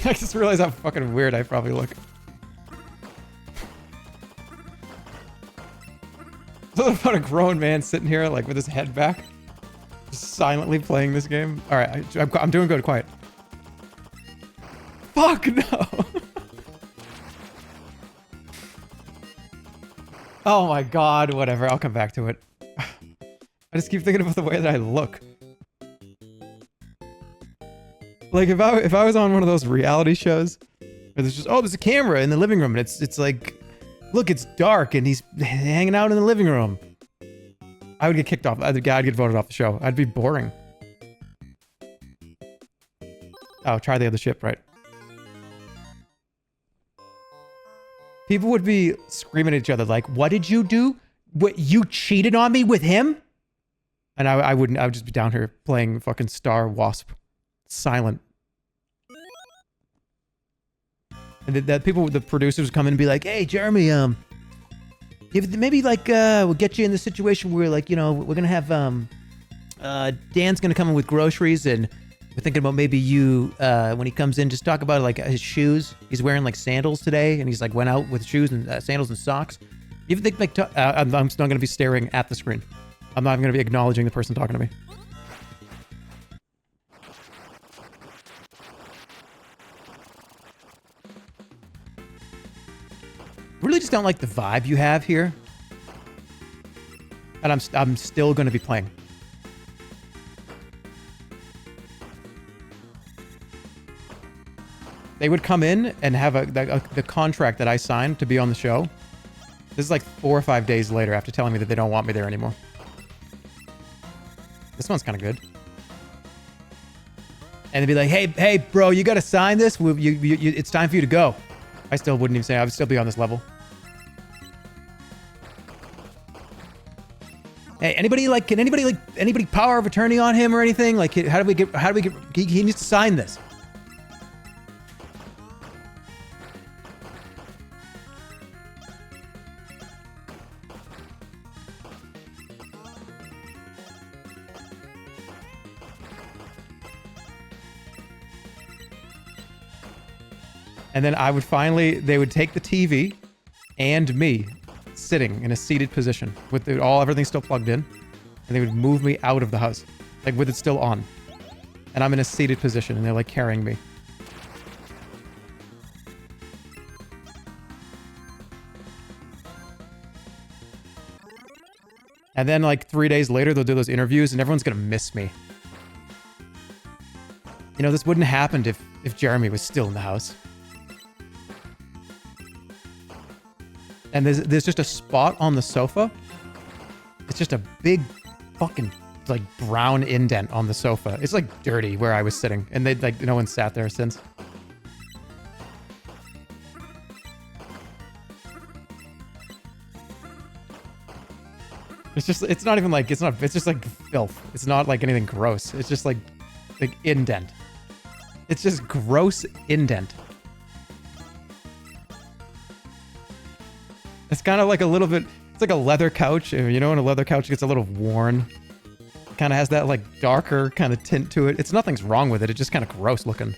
I just realized how fucking weird I probably look. So about a grown man sitting here, like, with his head back, just silently playing this game. All right, I'm doing good. Quiet. Fuck no. Oh my god. Whatever. I'll come back to it. I just keep thinking about the way that I look. Like if I was on one of those reality shows where there's just, oh, there's a camera in the living room and it's like, look, it's dark and he's hanging out in the living room. I would get kicked off. I'd get voted off the show. I'd be boring. Oh, try the other ship, right? People would be screaming at each other like, what did you do? What, you cheated on me with him? And I wouldn't. I would just be down here playing fucking Star Wasp. Silent. And that people, the producers would come in and be like, hey, Jeremy, maybe like, we'll get you in the situation where like, you know, we're gonna have, Dan's gonna come in with groceries and we're thinking about maybe you, when he comes in, just talk about like his shoes. He's wearing like sandals today and he's like went out with shoes and sandals and socks. You think like, I'm not gonna be staring at the screen. I'm not even gonna be acknowledging the person talking to me. Really just don't like the vibe you have here. And I'm still going to be playing. They would come in and have the contract that I signed to be on the show. This is like 4 or 5 days later after telling me that they don't want me there anymore. This one's kind of good. And they'd be like, hey, bro, you got to sign this. It's time for you to go. I still wouldn't even say. I would still be on this level. Hey, can anybody power of attorney on him or anything? Like, how do we get, he needs to sign this. And then they would take the TV and me sitting in a seated position with everything still plugged in, and they would move me out of the house, like with it still on. And I'm in a seated position and they're like carrying me. And then like 3 days later, they'll do those interviews and everyone's gonna miss me. You know, this wouldn't have happened if Jeremy was still in the house. And there's just a spot on the sofa. It's just a big fucking like brown indent on the sofa. It's like dirty where I was sitting. And no one sat there since. It's just like filth. It's not like anything gross. It's just like indent. It's just gross indent. It's kind of like a little bit, it's like a leather couch. You know, when a leather couch gets a little worn, it kind of has that like darker kind of tint to it. Nothing's wrong with it. It's just kind of gross looking.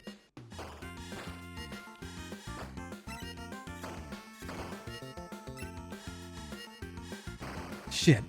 Shit.